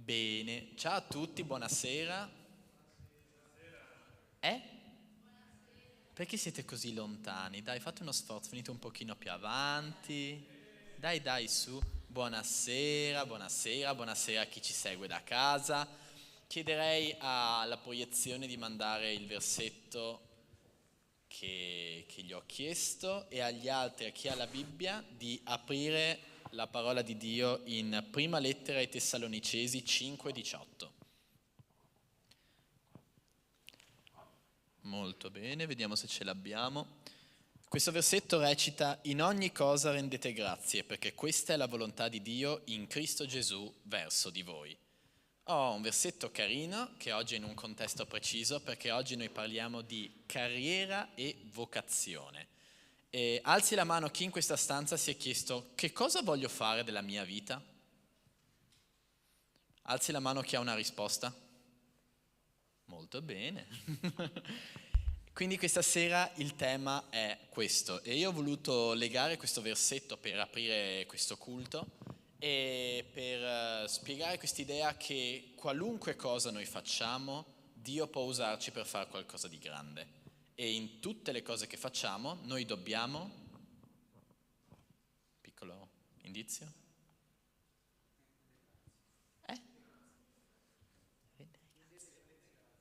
Bene, ciao a tutti, buonasera. Perché siete così lontani? Dai, fate uno sforzo, venite un pochino più avanti. Dai, su. Buonasera, buonasera, buonasera a chi ci segue da casa. Chiederei alla proiezione di mandare il versetto che gli ho chiesto e agli altri, a chi ha la Bibbia, di aprire la parola di Dio in prima lettera ai Tessalonicesi 5,18. Molto bene, vediamo se ce l'abbiamo. Questo versetto recita: in ogni cosa rendete grazie, perché questa è la volontà di Dio in Cristo Gesù verso di voi. Un versetto carino che oggi è in un contesto preciso, perché oggi noi parliamo di carriera e vocazione. Alzi la mano chi in questa stanza si è chiesto: che cosa voglio fare della mia vita? Alzi la mano chi ha una risposta. Molto bene. Quindi questa sera il tema è questo e io ho voluto legare questo versetto per aprire questo culto e per spiegare quest'idea che qualunque cosa noi facciamo, Dio può usarci per fare qualcosa di grande. E in tutte le cose che facciamo noi dobbiamo... Piccolo indizio?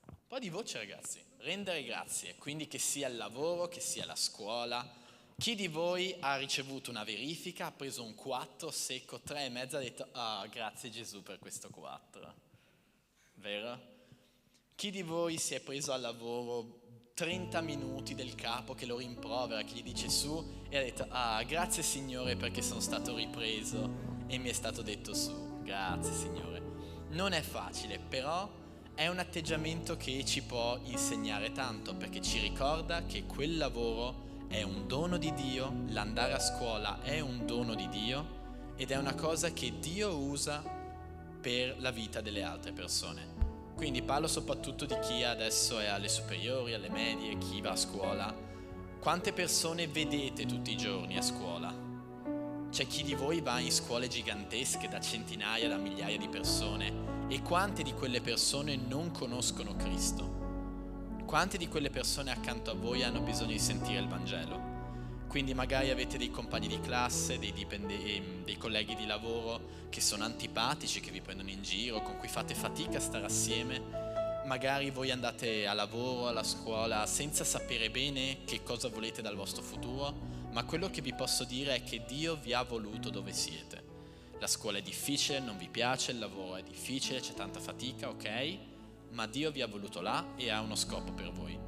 Un po' di voce, ragazzi. Rendere grazie, quindi che sia il lavoro, che sia la scuola. Chi di voi ha ricevuto una verifica, ha preso un 4 secco, 3,5, ha detto: grazie Gesù per questo 4. Vero? Chi di voi si è preso al lavoro 30 minuti del capo che lo rimprovera, che gli dice su, e ha detto: grazie Signore perché sono stato ripreso e mi è stato detto su. Grazie Signore. Non è facile, però è un atteggiamento che ci può insegnare tanto, perché ci ricorda che quel lavoro è un dono di Dio, l'andare a scuola è un dono di Dio ed è una cosa che Dio usa per la vita delle altre persone. Quindi parlo soprattutto di chi adesso è alle superiori, alle medie, chi va a scuola. Quante persone vedete tutti i giorni a scuola? C'è chi di voi va in scuole gigantesche da centinaia, da migliaia di persone, e quante di quelle persone non conoscono Cristo? Quante di quelle persone accanto a voi hanno bisogno di sentire il Vangelo? Quindi magari avete dei compagni di classe, dei colleghi di lavoro che sono antipatici, che vi prendono in giro, con cui fate fatica a stare assieme. Magari voi andate a lavoro, alla scuola, senza sapere bene che cosa volete dal vostro futuro, ma quello che vi posso dire è che Dio vi ha voluto dove siete. La scuola è difficile, non vi piace, il lavoro è difficile, c'è tanta fatica, ok? Ma Dio vi ha voluto là e ha uno scopo per voi.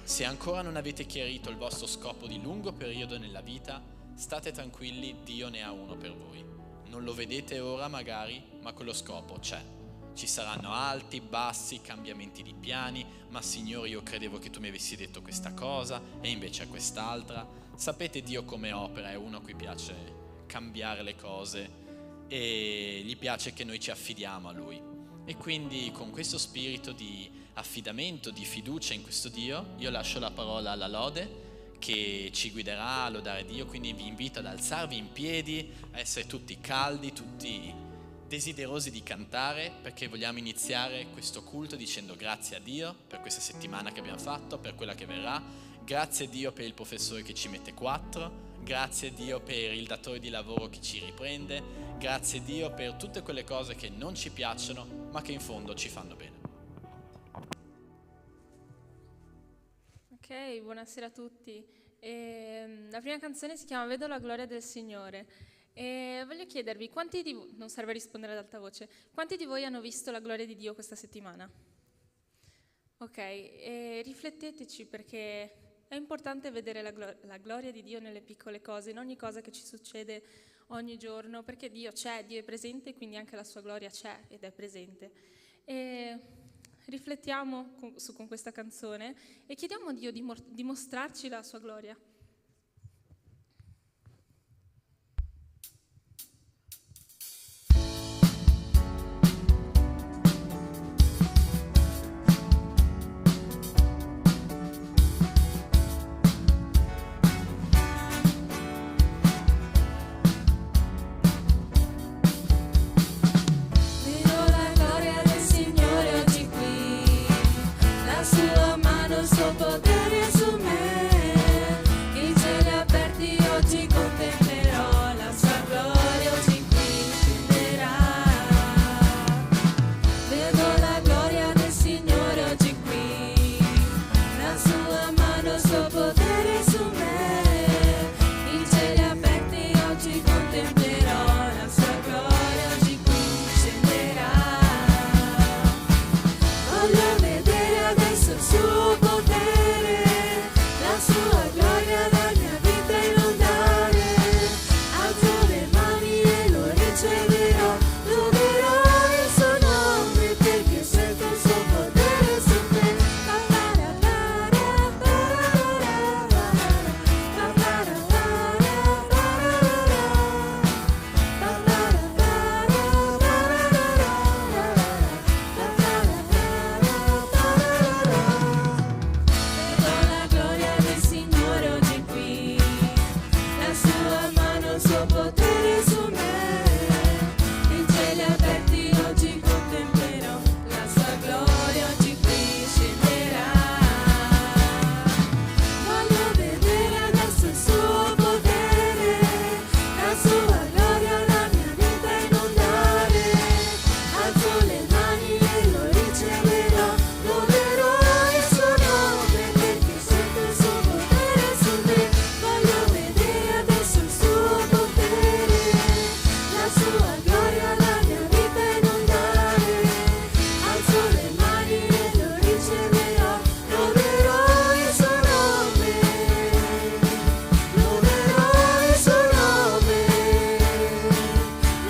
Se ancora non avete chiarito il vostro scopo di lungo periodo nella vita, state tranquilli, Dio ne ha uno per voi. Non lo vedete ora magari, ma quello scopo c'è. Ci saranno alti, bassi, cambiamenti di piani, ma Signore, io credevo che tu mi avessi detto questa cosa e invece è quest'altra. Sapete Dio come opera, è uno a cui piace cambiare le cose e gli piace che noi ci affidiamo a Lui. E quindi con questo spirito di affidamento, di fiducia in questo Dio, io lascio la parola alla lode che ci guiderà a lodare Dio, quindi vi invito ad alzarvi in piedi, a essere tutti caldi, tutti desiderosi di cantare, perché vogliamo iniziare questo culto dicendo grazie a Dio per questa settimana che abbiamo fatto, per quella che verrà, grazie a Dio per il professore che ci mette 4, grazie a Dio per il datore di lavoro che ci riprende, grazie a Dio per tutte quelle cose che non ci piacciono ma che in fondo ci fanno bene. Ok, buonasera a tutti. La prima canzone si chiama Vedo la gloria del Signore. E voglio chiedervi, quanti di voi, non serve rispondere ad alta voce, quanti di voi hanno visto la gloria di Dio questa settimana? Ok, e rifletteteci, perché è importante vedere la gloria di Dio nelle piccole cose, in ogni cosa che ci succede ogni giorno, perché Dio c'è, Dio è presente, quindi anche la sua gloria c'è ed è presente. E riflettiamo con questa canzone e chiediamo a Dio di mostrarci la sua gloria. Vedo la gloria potere su me. I cieli aperti oggi contemplerò, la sua gloria oggi qui scenderà. Vedo la gloria del Signore oggi qui, la sua mano, il suo potere su me. I cieli aperti oggi contemplerò, la sua gloria oggi qui scenderà. Voglio vedere adesso il suo potere, la sua gloria la mia vita inondare. Alzo le mani e lo riceverò, loderò il suo nome perché sento il suo potere su me. Vedo la gloria del Signore oggi qui, la sua mano, il suo potere su me. I cieli aperti oggi contemplerò, la sua gloria oggi qui scenderà. Voglio vedere adesso il suo potere, la sua gloria la mia vita inondare. Alzo le mani e lo riceverò, loderò il suo nome perché sento il suo potere su me. Voglio vedere adesso il suo potere, la sua gloria la mia vita inondare. Alzo le mani e lo riceverò, loderò il suo nome, loderò il suo nome,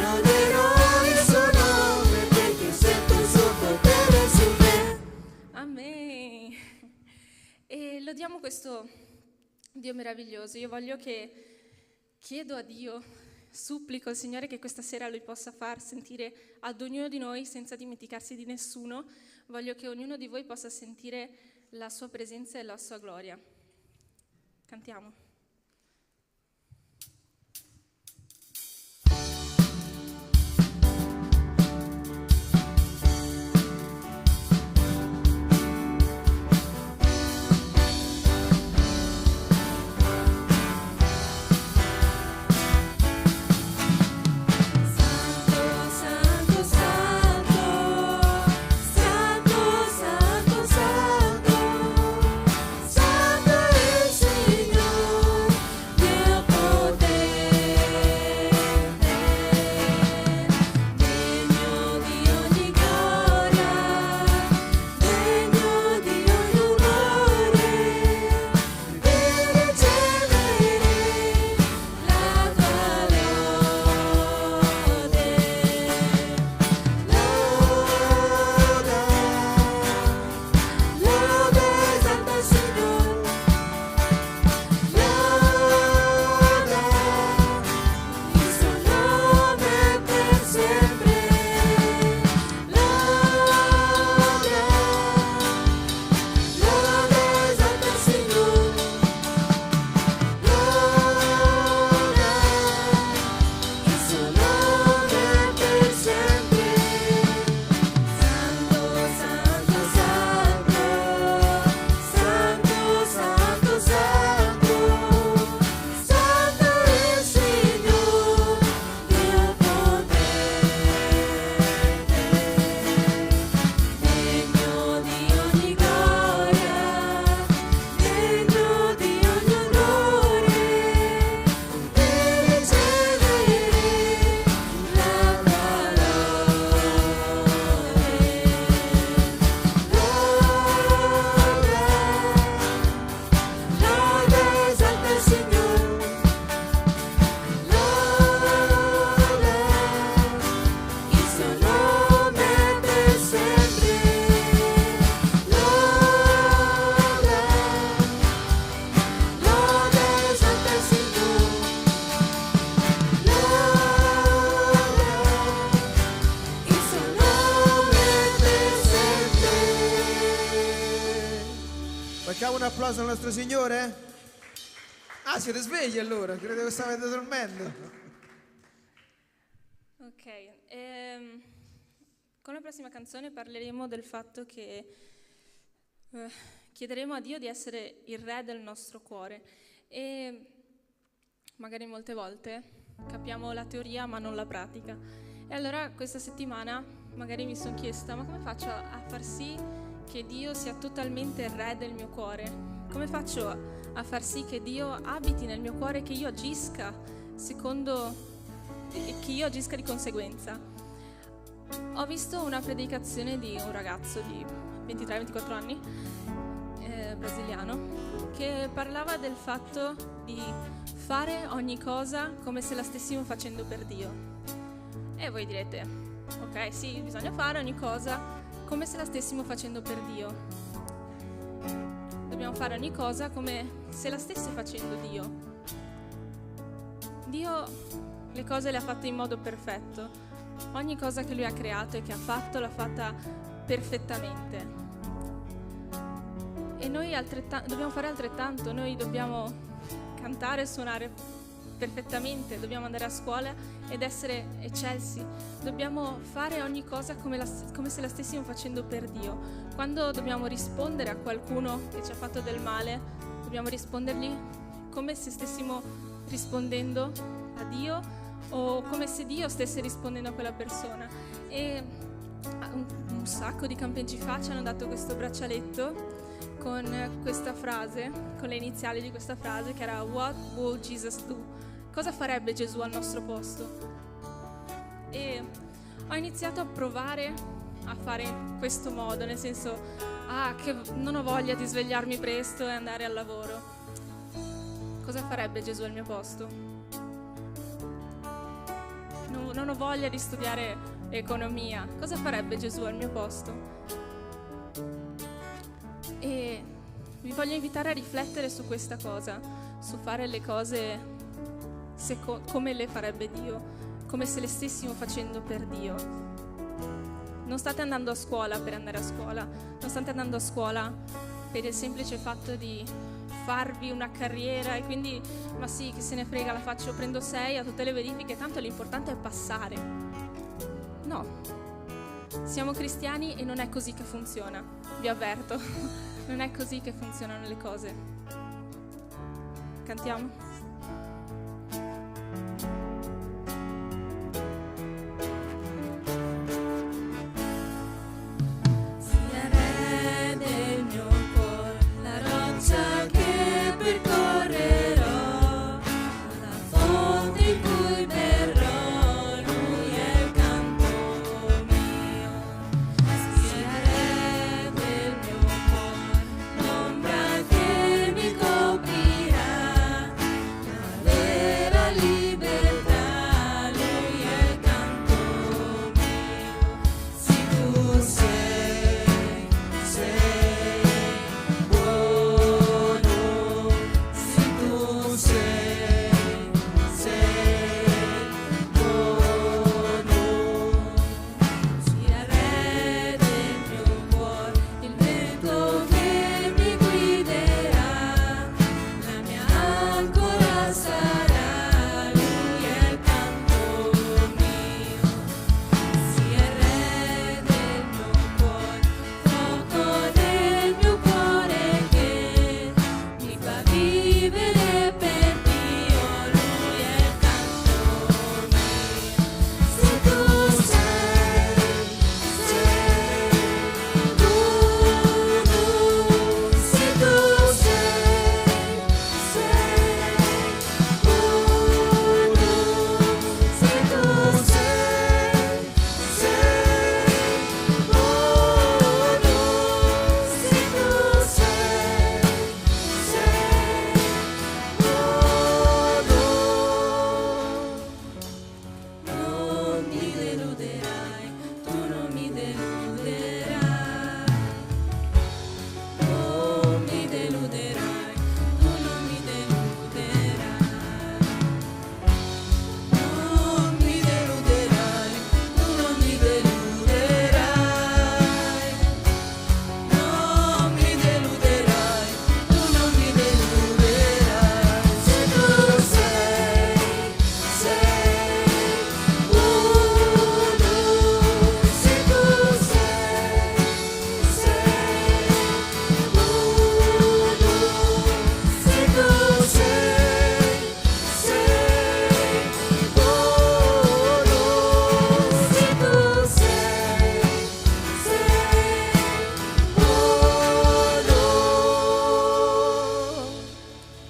loderò il suo nome perché sento il suo potere su me. Amen. E lodiamo questo Dio meraviglioso. Io chiedo a Dio, supplico al Signore che questa sera Lui possa far sentire ad ognuno di noi, senza dimenticarsi di nessuno, voglio che ognuno di voi possa sentire la sua presenza e la sua gloria. Cantiamo. Santo, santo, santo, santo, santo, santo, santo è il Signore, Dio potente, degno di ogni gloria, degno di ogni onore, di ricevere la tua lode. Lode, Santo Signore, lode il suo nome per sempre. Lode, Santo Signore, lode il suo nome per sempre. Santo, santo, santo, santo, santo, santo, santo è il Signore, Dio potente, degno di ogni gloria, degno di ogni onore, di ricevere la tua lode, esalta il Signore, lode il suo nome per sempre. Lode, esalta il Signore, lode il suo nome per sempre. Facciamo un applauso al nostro Signore? Ah, siete svegli allora? Credevo che stavate dormendo. Ok, con la prossima canzone parleremo del fatto che chiederemo a Dio di essere il re del nostro cuore. E magari molte volte capiamo la teoria ma non la pratica. E allora questa settimana magari mi sono chiesta: ma come faccio a far sì che Dio sia totalmente il re del mio cuore? Come faccio a far sì che Dio abiti nel mio cuore, che io agisca che io agisca di conseguenza? Ho visto una predicazione di un ragazzo di 23-24 anni, brasiliano, che parlava del fatto di fare ogni cosa come se la stessimo facendo per Dio. E voi direte: ok, sì, bisogna fare ogni cosa come se la stessimo facendo per Dio. Dobbiamo fare ogni cosa come se la stesse facendo Dio. Dio le cose le ha fatte in modo perfetto. Ogni cosa che Lui ha creato e che ha fatto l'ha fatta perfettamente. E noi dobbiamo fare altrettanto. Noi dobbiamo cantare e suonare perfettamente, dobbiamo andare a scuola ed essere eccelsi. Dobbiamo fare ogni cosa come se la stessimo facendo per Dio. Quando dobbiamo rispondere a qualcuno che ci ha fatto del male, dobbiamo rispondergli come se stessimo rispondendo a Dio, o come se Dio stesse rispondendo a quella persona. E un sacco di campeggi fa ci hanno dato questo braccialetto con questa frase, con le iniziali di questa frase, che era "What would Jesus do?" Cosa farebbe Gesù al nostro posto? E ho iniziato a provare a fare in questo modo, nel senso: che non ho voglia di svegliarmi presto e andare al lavoro. Cosa farebbe Gesù al mio posto? Non ho voglia di studiare economia. Cosa farebbe Gesù al mio posto? E vi voglio invitare a riflettere su questa cosa, su fare le cose come le farebbe Dio, come se le stessimo facendo per Dio. Non state andando a scuola per andare a scuola, non state andando a scuola per il semplice fatto di farvi una carriera e quindi, ma sì, che se ne frega, la faccio, prendo 6 a tutte le verifiche, tanto l'importante è passare. No, siamo cristiani e non è così che funziona, vi avverto, non è così che funzionano le cose. Cantiamo?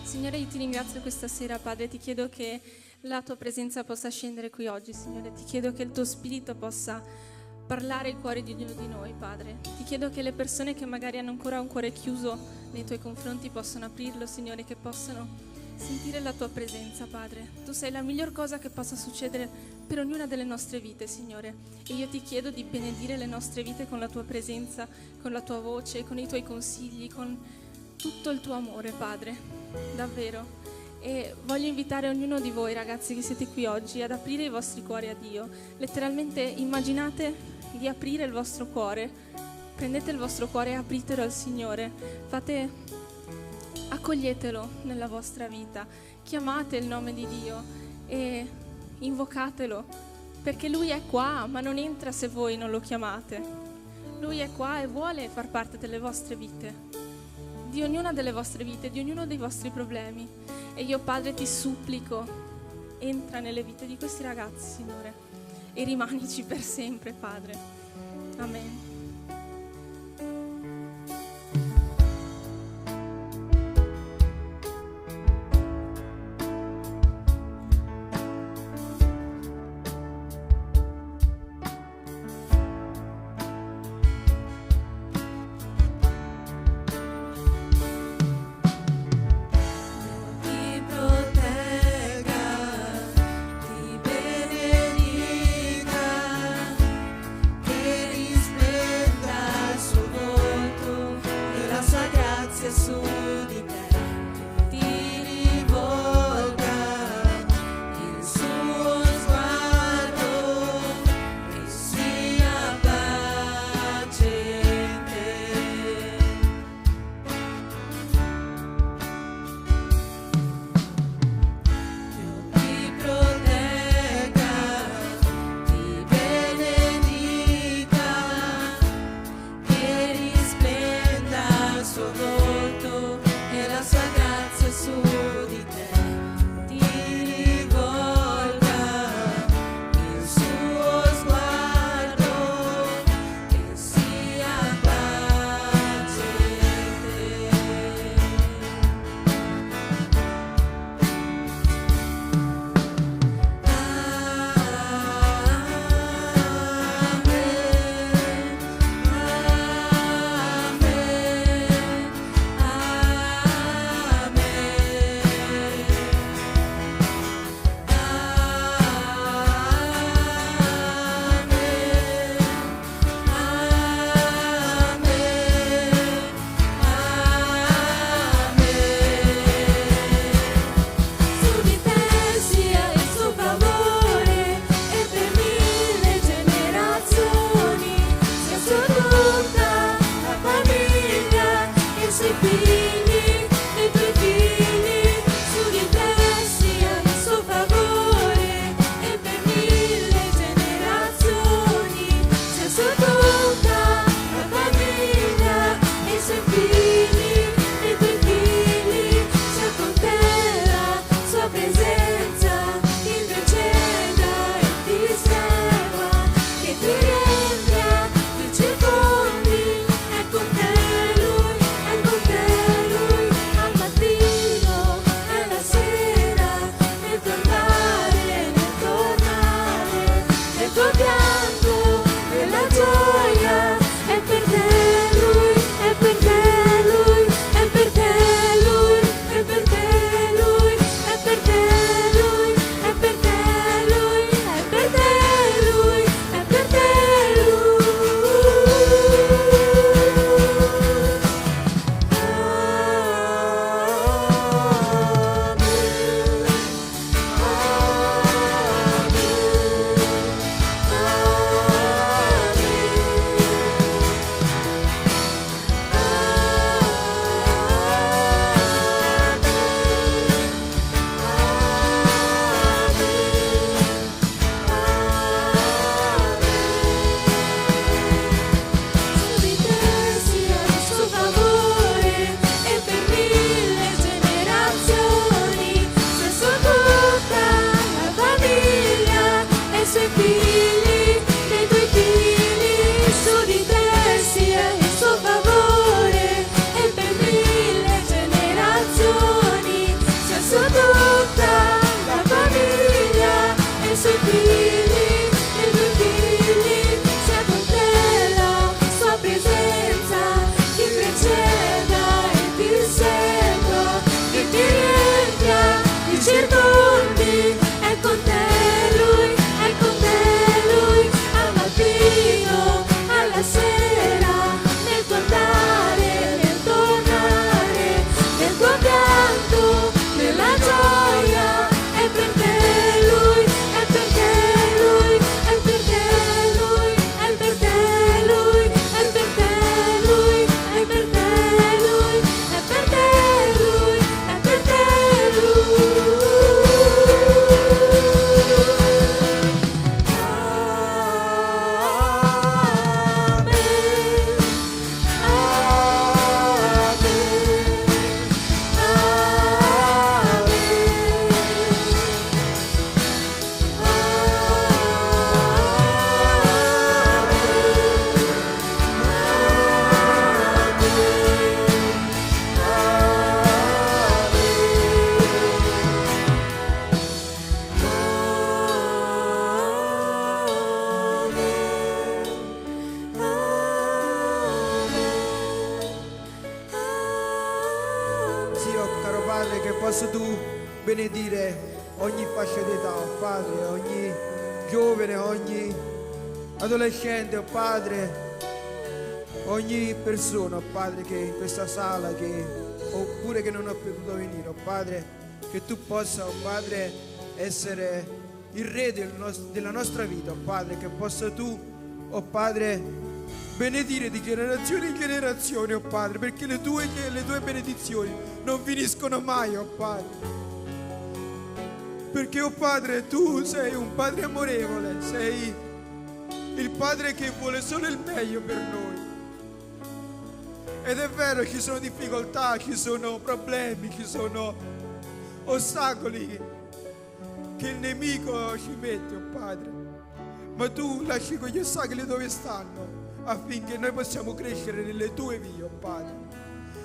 Signore, io ti ringrazio questa sera, Padre, ti chiedo che la tua presenza possa scendere qui oggi, Signore, ti chiedo che il tuo spirito possa parlare ai cuori di ognuno di noi, Padre. Ti chiedo che le persone che magari hanno ancora un cuore chiuso nei tuoi confronti possano aprirlo, Signore, che possano sentire la tua presenza, Padre. Tu sei la miglior cosa che possa succedere per ognuna delle nostre vite, Signore. E io ti chiedo di benedire le nostre vite con la tua presenza, con la tua voce, con i tuoi consigli, con tutto il tuo amore, Padre. Davvero. E voglio invitare ognuno di voi, ragazzi, che siete qui oggi, ad aprire i vostri cuori a Dio. Letteralmente immaginate di aprire il vostro cuore. Prendete il vostro cuore e apritelo al Signore. Accoglietelo nella vostra vita. Chiamate il nome di Dio e invocatelo, perché Lui è qua, ma non entra se voi non lo chiamate. Lui è qua e vuole far parte delle vostre vite, di ognuna delle vostre vite, di ognuno dei vostri problemi. E io, Padre, ti supplico, entra nelle vite di questi ragazzi, Signore, e rimanici per sempre, Padre. Amen. Benedica, che risplenda possa tu benedire ogni fascia d'età, oh Padre, ogni giovane, ogni adolescente, oh Padre, ogni persona, oh Padre, che è in questa sala, oppure che non ha potuto venire, oh Padre, che tu possa, oh Padre, essere il Re della nostra vita, oh Padre, che possa tu, oh Padre, benedire di generazione in generazione, oh Padre, perché le tue benedizioni non finiscono mai, oh Padre. Perché, oh Padre, tu sei un Padre amorevole, sei il Padre che vuole solo il meglio per noi. Ed è vero, ci sono difficoltà, ci sono problemi, ci sono ostacoli che il nemico ci mette, oh Padre. Ma tu lasci quegli ostacoli dove stanno, affinché noi possiamo crescere nelle tue vie, oh Padre.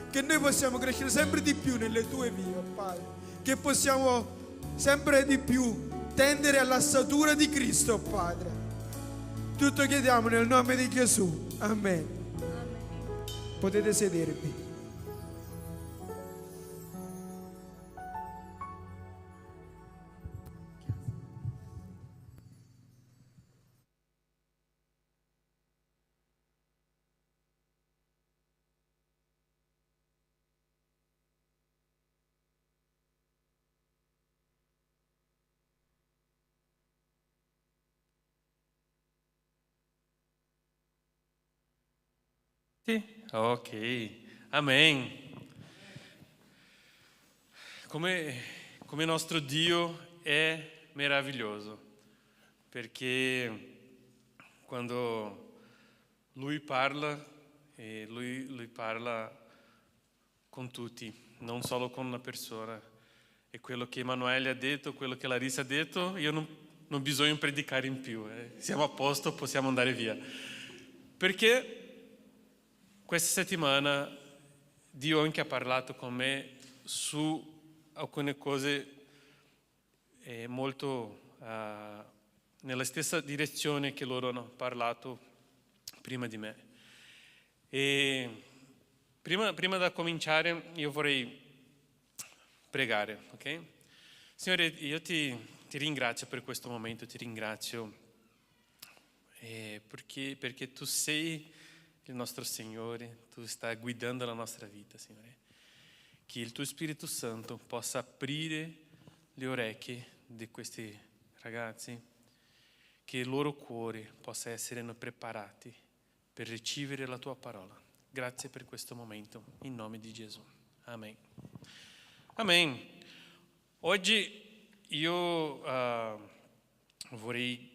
Che noi possiamo crescere sempre di più nelle tue vie, oh Padre. Che possiamo sempre di più tendere alla statura di Cristo, oh Padre. Tutto chiediamo nel nome di Gesù. Amen. Potete sedervi. Sì, ok, amen. Come nostro Dio è meraviglioso, perché quando Lui parla, lui parla con tutti, non solo con una persona. E quello che Emanuele ha detto, quello che Larissa ha detto, io non bisogna predicare in più. Siamo a posto, possiamo andare via. Perché questa settimana Dio anche ha parlato con me su alcune cose molto nella stessa direzione che loro hanno parlato prima di me. E prima da cominciare io vorrei pregare, ok? Signore, io ti ringrazio per questo momento, ti ringrazio perché tu sei il nostro Signore, tu stai guidando la nostra vita, Signore. Che il tuo Spirito Santo possa aprire le orecchie di questi ragazzi, che il loro cuore possa essere preparati per ricevere la tua parola. Grazie per questo momento, in nome di Gesù. Amen. Amen. Oggi io vorrei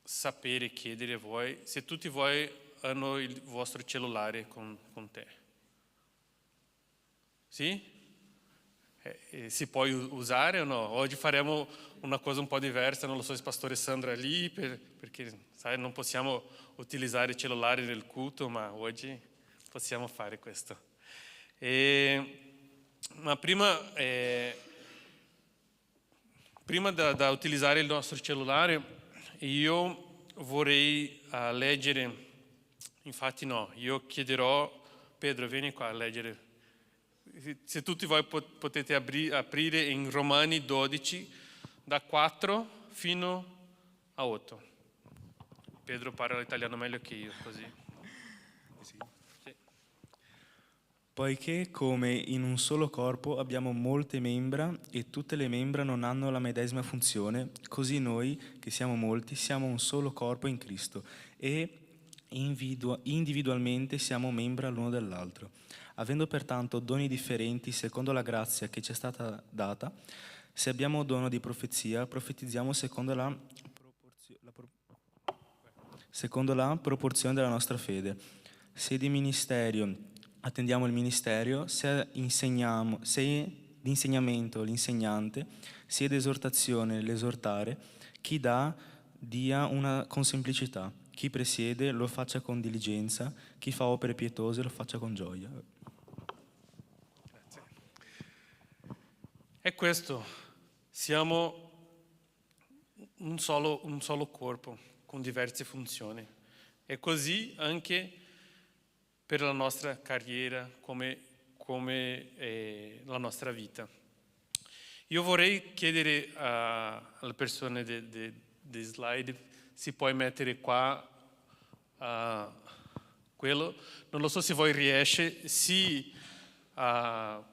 sapere, chiedere a voi, se tutti voi hanno il vostro cellulare con te. Sì? Si può usare o no? Oggi faremo una cosa un po' diversa, non lo so se il pastore Sandro è lì, perché sai, non possiamo utilizzare il cellulare nel culto, ma oggi possiamo fare questo. Ma prima da utilizzare il nostro cellulare, io vorrei leggere, infatti no, io chiederò, Pedro vieni qua a leggere, se tutti voi potete aprire in Romani 12, da 4 fino a 8. Pedro parla l'italiano meglio che io, così. Sì. Poiché come in un solo corpo abbiamo molte membra e tutte le membra non hanno la medesima funzione, così noi, che siamo molti, siamo un solo corpo in Cristo e individualmente siamo membra l'uno dell'altro. Avendo pertanto doni differenti secondo la grazia che ci è stata data, se abbiamo dono di profezia, profetizziamo secondo la proporzione della nostra fede. Se di ministerio attendiamo il ministero, se di insegnamento l'insegnante, se di esortazione l'esortare, chi dà dia con semplicità, chi presiede lo faccia con diligenza, chi fa opere pietose lo faccia con gioia. Grazie. È questo, siamo un solo corpo con diverse funzioni. E così anche per la nostra carriera, come la nostra vita. Io vorrei chiedere alle persone dei slide se puoi mettere qua quello. Non lo so se voi riesce, se va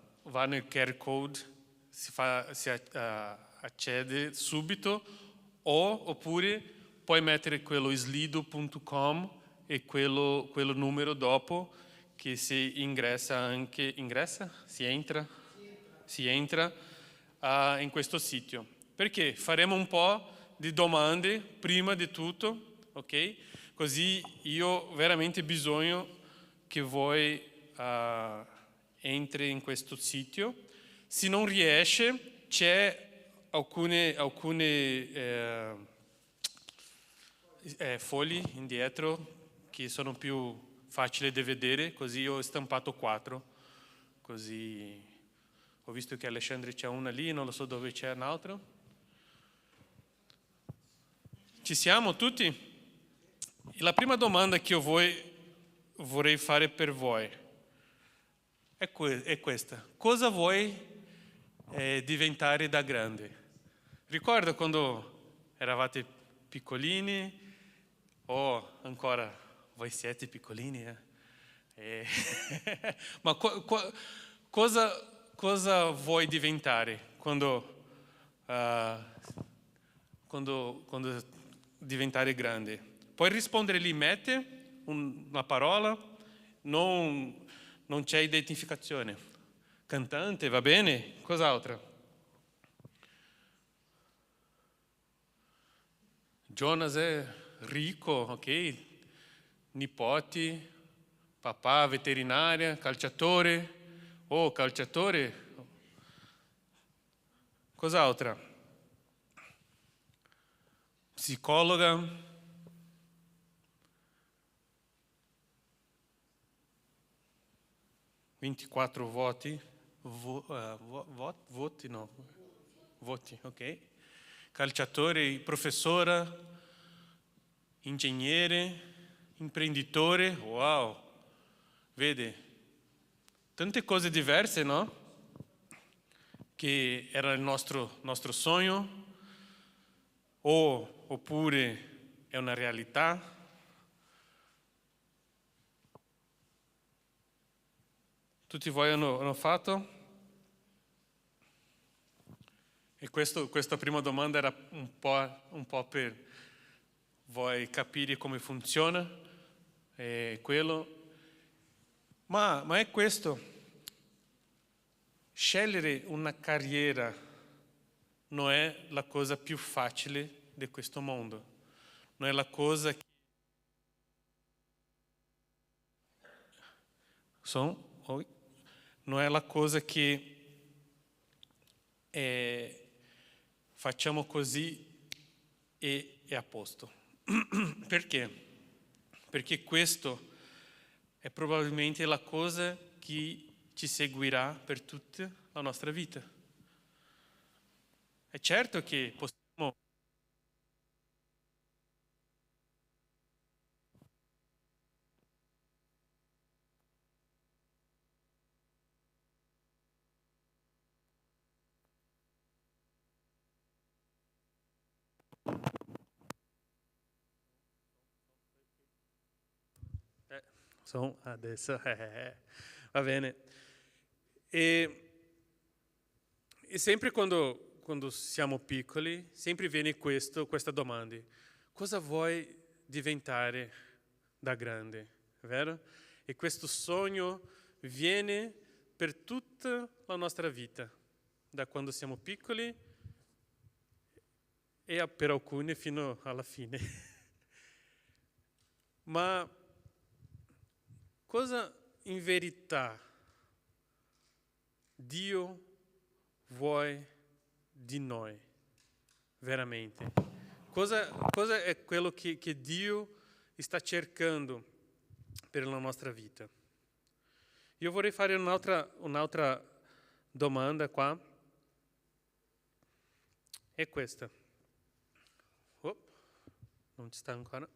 nel QR code, si accede subito, oppure puoi mettere quello slido.com e quello numero dopo, che si ingressa anche, si entra in questo sito. Perché faremo un po' di domande prima di tutto, ok? Così io ho veramente bisogno che voi entri in questo sito. Se non riesce, c'è alcune fogli indietro che sono più facili da vedere, così io ho stampato 4, così ho visto che Alexandre c'è una lì, non lo so dove c'è un altro. Ci siamo tutti? La prima domanda che io vorrei fare per voi è questa: cosa vuoi diventare da grande? Ricordo quando eravate piccolini, o ancora voi siete piccolini, ma cosa vuoi diventare quando diventare grande? Puoi rispondere lì, mette una parola, non c'è identificazione. Cantante, va bene? Cos'altro? Jonas è ricco, ok? Nipoti, papà, veterinaria, calciatore. Oh, calciatore. Cos'altro? Psicologa. (24 voti. Voti, no. Voti, ok. Calciatore, professora, ingegnere, imprenditore, wow, vede, tante cose diverse, no? Che era il nostro sogno, oppure è una realtà. Tutti voi hanno fatto? E questa prima domanda era un po' per voi capire come funziona quello. Ma è questo. Scegliere una carriera non è la cosa più facile di questo mondo. Non è la cosa che non è la cosa che facciamo così e è a posto. Perché? Perché questo è probabilmente la cosa che ci seguirà per tutta la nostra vita. È certo che possiamo adesso va bene. E sempre quando siamo piccoli, sempre viene questa domanda: cosa vuoi diventare da grande? Vero? E questo sogno viene per tutta la nostra vita, da quando siamo piccoli e per alcuni fino alla fine. Ma cosa in verità Dio vuole di noi, veramente? Cosa è quello che Dio sta cercando per la nostra vita? Io vorrei fare un'altra domanda qua. È questa. Non ci sta ancora.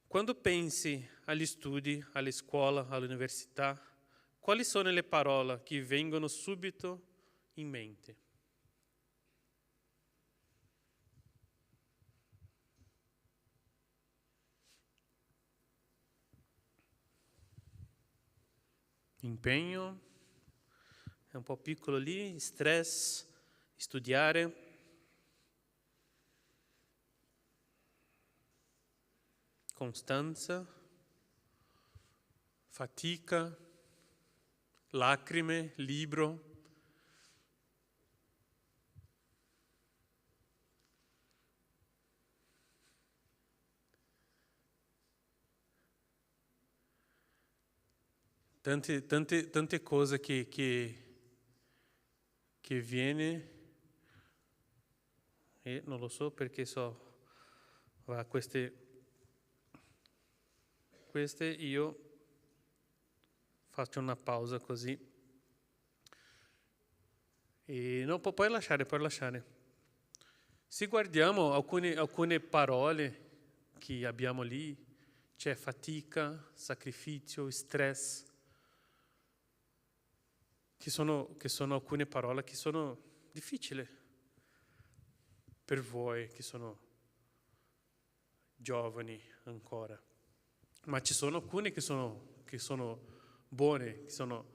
Quando pensi agli studi, alla scuola, all'università, quali sono le parole che vengono subito in mente? Impegno, è un po' piccolo lì, stress, studiare. Costanza, fatica, lacrime, libro. Tante cose che viene, e non lo so perché va queste io faccio una pausa così. E no, puoi lasciare. Se guardiamo alcune parole che abbiamo lì, c'è fatica, sacrificio, stress, che sono alcune parole che sono difficili per voi che sono giovani ancora. Ma ci sono alcune che sono buone, che sono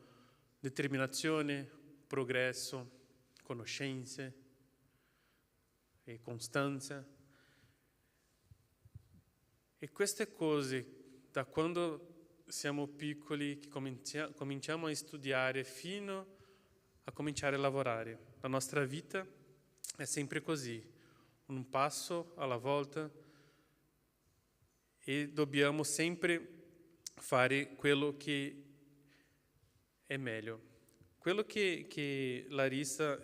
determinazione, progresso, conoscenze e costanza. E queste cose, da quando siamo piccoli, che cominciamo a studiare fino a cominciare a lavorare, la nostra vita è sempre così, un passo alla volta, e dobbiamo sempre fare quello che è meglio. Quello che Larissa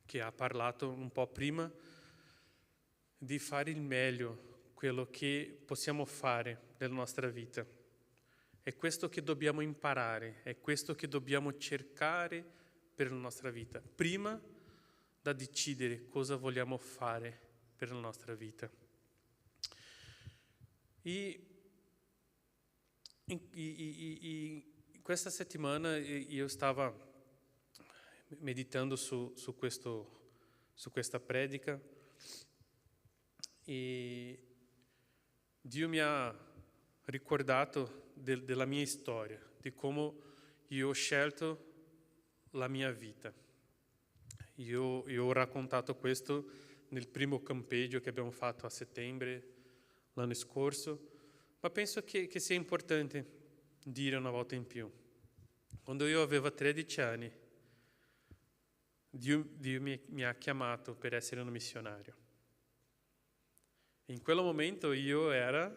che ha parlato un po' prima, di fare il meglio, quello che possiamo fare nella nostra vita. È questo che dobbiamo imparare, è questo che dobbiamo cercare per la nostra vita, prima da decidere cosa vogliamo fare per la nostra vita. Questa settimana io stavo meditando su questa predica e Dio mi ha ricordato della mia storia, di come io ho scelto la mia vita. Io ho raccontato questo nel primo campeggio che abbiamo fatto a settembre l'anno scorso, ma penso che sia importante dire una volta in più. Quando io avevo 13 anni, Dio mi ha chiamato per essere un missionario. In quel momento io era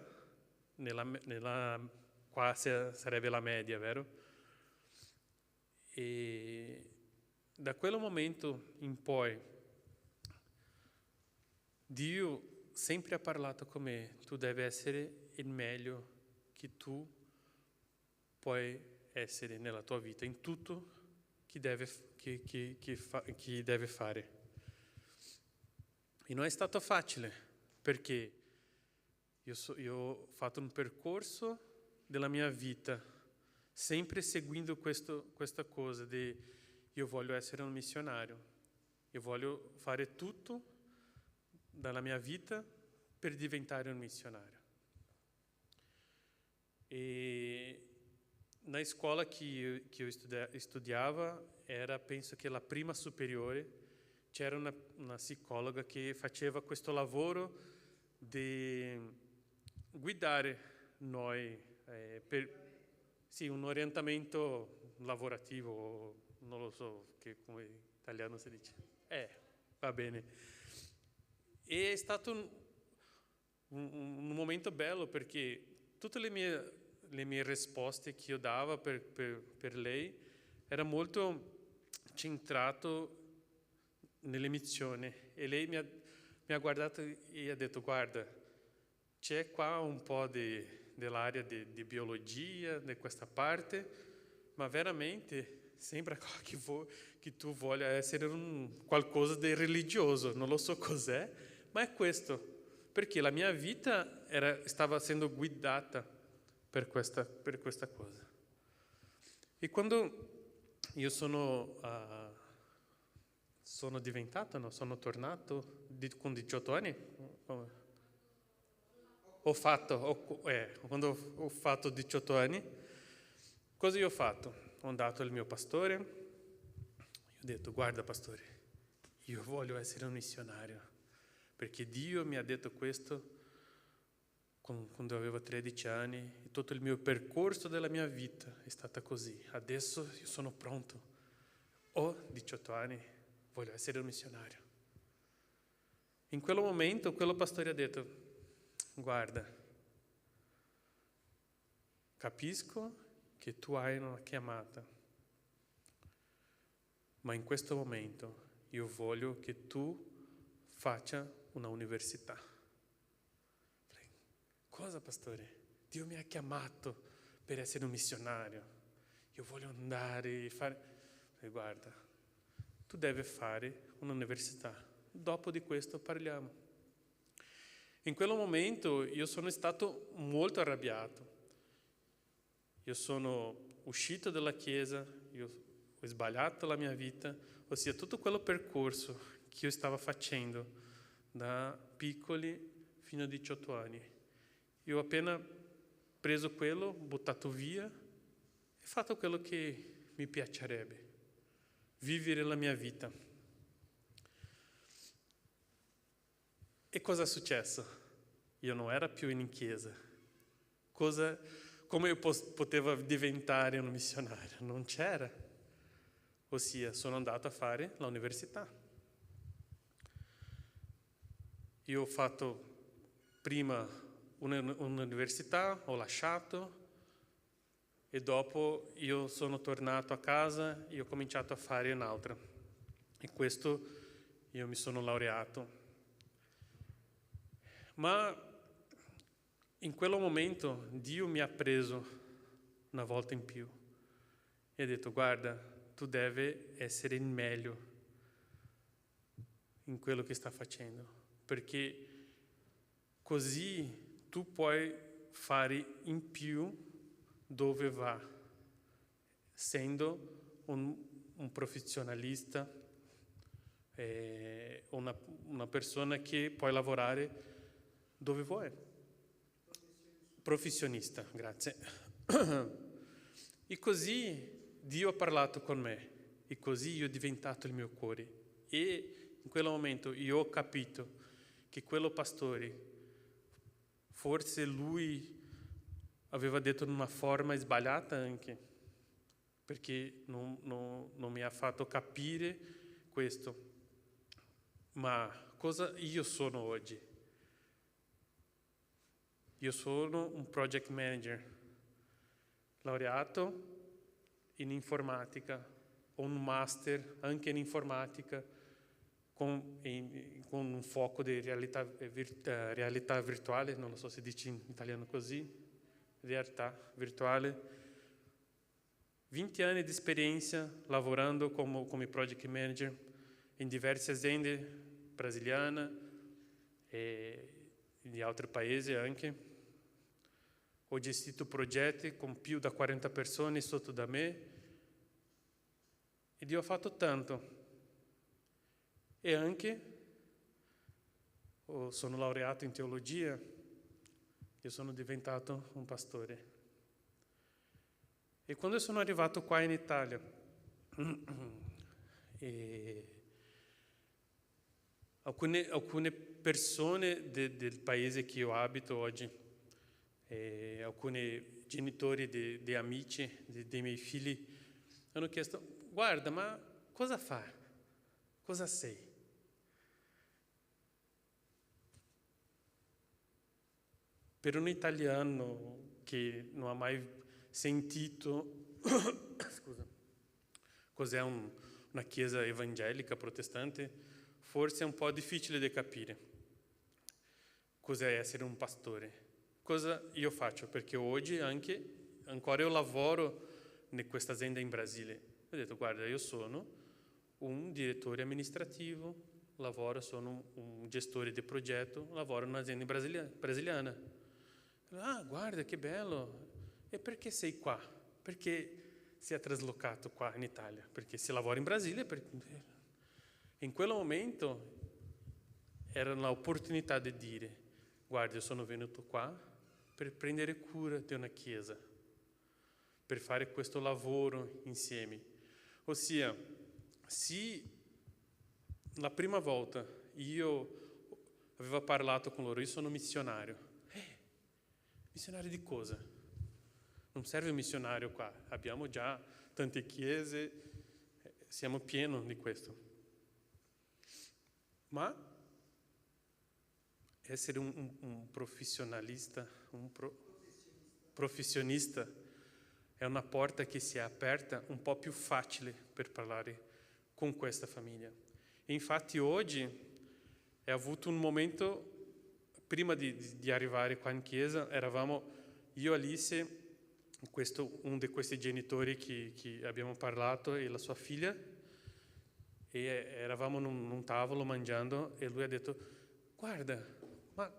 qua sarebbe la media, vero? E da quel momento in poi Dio sempre ha parlato con me: tu devi essere il meglio che tu puoi essere nella tua vita, in tutto che deve fare. E non è stato facile, perché io ho fatto un percorso della mia vita, sempre seguendo questa cosa di io voglio essere un missionario, io voglio fare tutto dalla mia vita per diventare un missionario. E na scuola che io studiava, penso che la prima superiore, c'era una psicologa che faceva questo lavoro di guidare noi sì, un orientamento lavorativo, non lo so come in italiano si dice. Va bene. E è stato un momento bello, perché tutte le mie risposte che io davo per lei era molto centrato nelle missioni, e lei mi ha guardato e ha detto: guarda, c'è qua un po' dell'area di biologia, di questa parte, ma veramente sembra che tu voglia essere qualcosa di religioso, non lo so cos'è, ma è questo, perché la mia vita stava essendo guidata per questa cosa. E quando io sono diventato, no? Sono tornato con 18 anni, quando ho fatto 18 anni, cosa io ho fatto? Ho andato al mio pastore, gli ho detto: guarda pastore, io voglio essere un missionario, perché Dio mi ha detto questo quando avevo 13 anni, e tutto il mio percorso della mia vita è stata così. Adesso io sono pronto, ho 18 anni, voglio essere un missionario. In quel momento, quello pastore ha detto: guarda, capisco che tu hai una chiamata, ma in questo momento io voglio che tu faccia una università. Cosa, pastore? Dio mi ha chiamato per essere un missionario. Io voglio andare e fare... Guarda, tu devi fare un'università. Dopo di questo parliamo. In quel momento io sono stato molto arrabbiato. Io sono uscito dalla chiesa, io ho sbagliato la mia vita, ossia tutto quello percorso che io stavo facendo da piccoli fino a 18 anni. Io ho appena preso quello, buttato via e fatto quello che mi piacerebbe, vivere la mia vita. E cosa è successo? Io non ero più in chiesa. Come io potevo diventare un missionario? Non c'era. Ossia, sono andato a fare l'università. Io ho fatto prima un'università, ho lasciato, e dopo io sono tornato a casa e ho cominciato a fare un'altra. E questo io mi sono laureato. Ma in quel momento Dio mi ha preso una volta in più e ha detto: guarda, tu devi essere il meglio in quello che sta facendo, perché così tu puoi fare in più dove va, essendo un professionalista, una persona che può lavorare dove vuoi. Professionista, grazie. E così Dio ha parlato con me, e così io ho diventato il mio cuore. E in quel momento io ho capito che quello pastore, forse lui aveva detto in una forma sbagliata anche, perché non mi ha fatto capire questo. Ma cosa io sono oggi? Io sono un project manager, laureato in informatica, ho un master anche in informatica, con un fuoco di realtà virtuale, non lo so se dice in italiano così, realtà virtuale. 20 anni di esperienza lavorando come project manager in diverse aziende brasiliane e di altri paesi anche. Ho gestito progetti con più da 40 persone sotto da me e Dio ha fatto tanto. E anche sono laureato in teologia, io sono diventato un pastore. E quando sono arrivato qua in Italia, alcune persone del paese che io abito oggi, alcuni genitori di amici dei miei figli hanno chiesto: guarda, ma cosa fa? Cosa sei? Per un italiano che non ha mai sentito scusa, cos'è una chiesa evangelica protestante, forse è un po' difficile da capire cos'è essere un pastore. Cosa io faccio? Perché oggi ancora io lavoro in questa azienda in Brasile. Ho detto: guarda, io sono un direttore amministrativo, sono un gestore di progetto, lavoro in un'azienda brasiliana. Ah, guarda che bello! E perché sei qua? Perché si è traslocato qua in Italia, perché si lavora in Brasile. In quel momento era l'opportunità di dire: guarda, io sono venuto qua per prendere cura di una chiesa, per fare questo lavoro insieme. Ossia, se la prima volta io avevo parlato con loro, io sono missionario. Missionario di cosa? Non serve un missionario qua, abbiamo già tante chiese, siamo pieni di questo. Ma essere un professionista è una porta che si è aperta un po' più facile per parlare con questa famiglia. E infatti oggi ho avuto un momento, prima di arrivare qua in chiesa, eravamo io, Alice, uno di questi genitori che abbiamo parlato, e la sua figlia, e eravamo in un tavolo mangiando, e lui ha detto: guarda, ma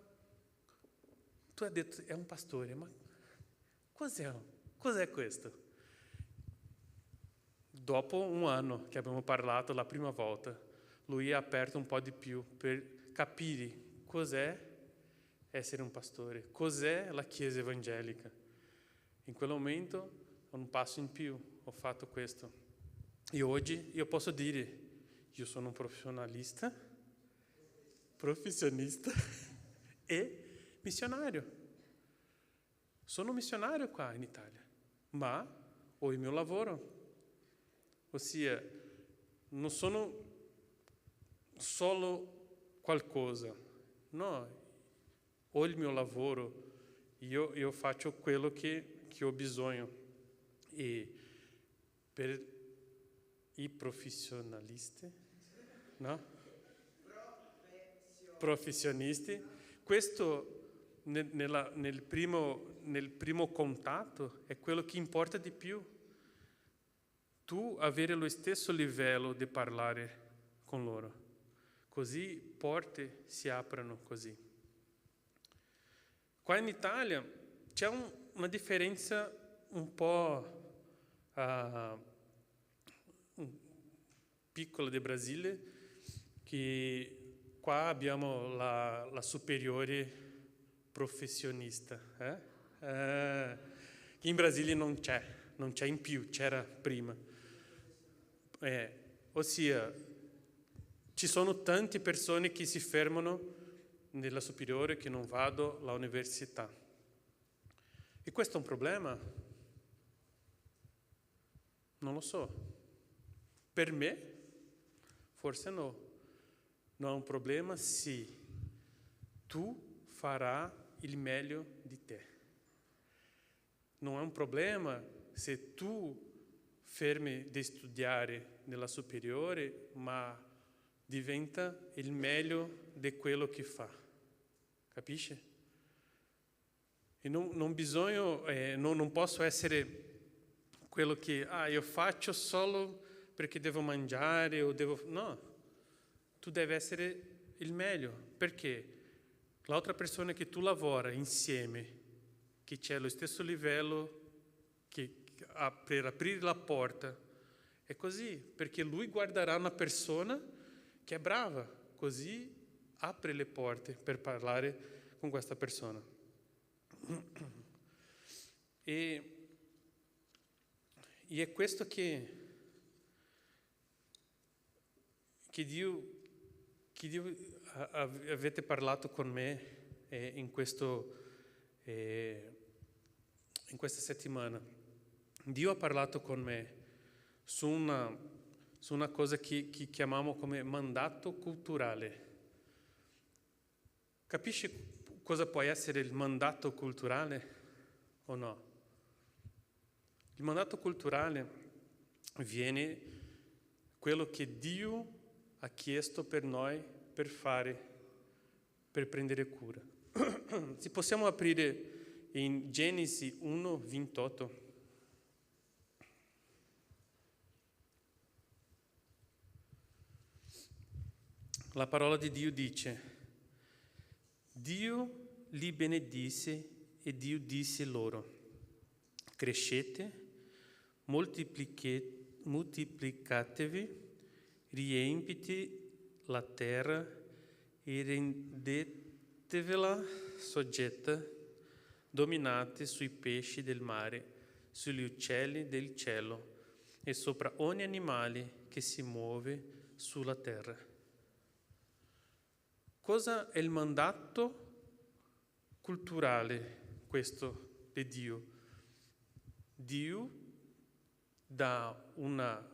tu hai detto è un pastore, ma cos'è questo? Dopo un anno che abbiamo parlato la prima volta, lui ha aperto un po' di più per capire cos'è essere un pastore, cos'è la chiesa evangelica. In quel momento, un passo in più, ho fatto questo. E oggi io posso dire: io sono un professionista e missionario. Sono missionario qua in Italia, ma ho il mio lavoro. Ossia, non sono solo qualcosa, no, ho il mio lavoro, io faccio quello che ho bisogno. E per i professionisti, no? Professionisti, questo nel primo contatto è quello che importa di più. Tu avere lo stesso livello di parlare con loro, così porte si aprono così. Qua in Italia c'è una differenza un po' piccola del Brasile, che qua abbiamo la superiore professionista, che in Brasile non c'è in più, c'era prima. Ossia, ci sono tante persone che si fermano nella superiore, che non vanno all'università. E questo è un problema? Non lo so. Per me, forse no. Non è un problema se tu farai il meglio di te. Non è un problema se tu fermi di studiare nella superiore, ma diventa il meglio di quello che fa. Capisci? E non bisogna, non posso essere quello che io faccio solo perché devo mangiare o devo... No, tu devi essere il meglio, perché l'altra persona che tu lavora insieme, che c'è lo stesso livello, per aprire la porta, è così, perché lui guarderà una persona che è brava, così apre le porte per parlare con questa persona. E è questo che Dio avete parlato con me in questa settimana. Dio ha parlato con me su una cosa che chiamiamo come mandato culturale. Capisci cosa può essere il mandato culturale o no? Il mandato culturale viene quello che Dio ha chiesto per noi per fare, per prendere cura. Se possiamo aprire in Genesi 1:28. La parola di Dio dice: Dio li benedisse e Dio disse loro: crescete, moltiplicatevi, riempite la terra e rendetevela soggetta, dominate sui pesci del mare, sugli uccelli del cielo e sopra ogni animale che si muove sulla terra. Cosa è il mandato culturale questo di Dio? Dio dà un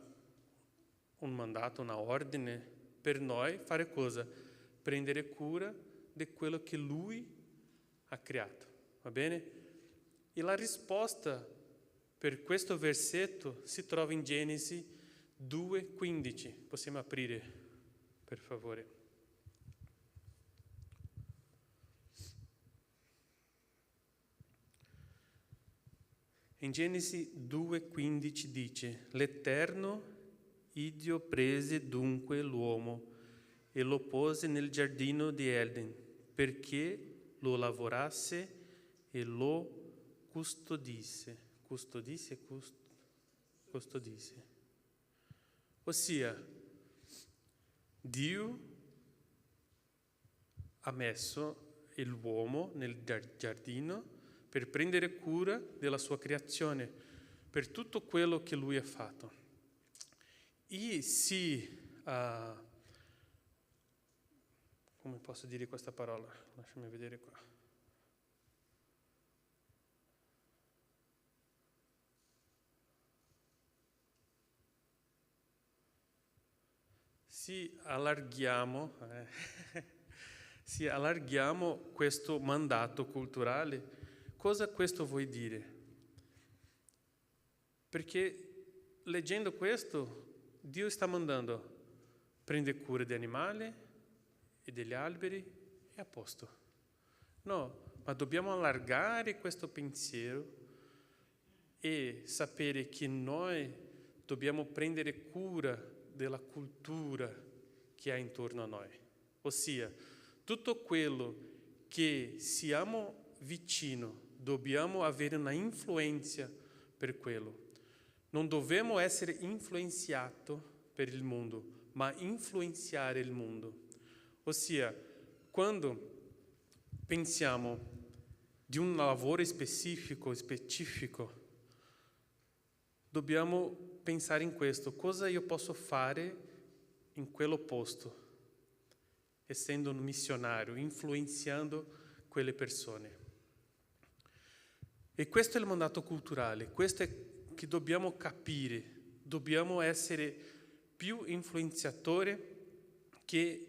mandato, una ordine per noi fare cosa? Prendere cura di quello che Lui ha creato, va bene? E la risposta per questo versetto si trova in Genesi 2:15. Possiamo aprire, per favore. In Genesi 2:15 dice: l'Eterno Dio prese dunque l'uomo e lo pose nel giardino di Eden perché lo lavorasse e lo custodisse. Custodisse. Ossia, Dio ha messo l'uomo nel giardino per prendere cura della sua creazione, per tutto quello che Lui ha fatto. E come posso dire questa parola? Lasciami vedere qua. Se allarghiamo questo mandato culturale, cosa questo vuol dire? Perché leggendo questo, Dio sta mandando prendere cura degli animali e degli alberi e a posto. No, ma dobbiamo allargare questo pensiero e sapere che noi dobbiamo prendere cura della cultura che è intorno a noi. Ossia, tutto quello che siamo vicino, dobbiamo avere una influenza per quello. Non dobbiamo essere influenziati per il mondo, ma influenzare il mondo. Ossia, quando pensiamo di un lavoro specifico, dobbiamo pensare in questo: cosa io posso fare in quello posto, essendo un missionario, influenzando quelle persone. E questo è il mandato culturale, questo è che dobbiamo capire, dobbiamo essere più influenziatore che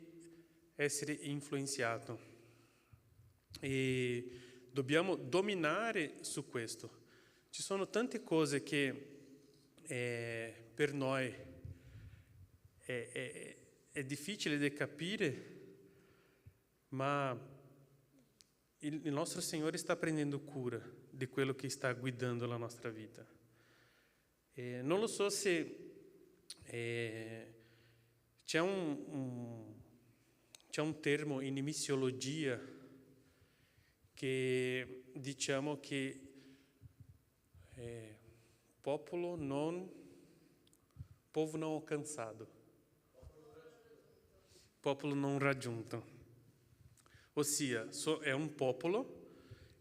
essere influenziato. E dobbiamo dominare su questo. Ci sono tante cose che per noi è difficile da capire, ma il nostro Signore sta prendendo cura di quello che sta guidando la nostra vita. Non lo so se c'è un termo in missiologia che diciamo che povo non alcançado, popolo non raggiunto. Ossia, è un popolo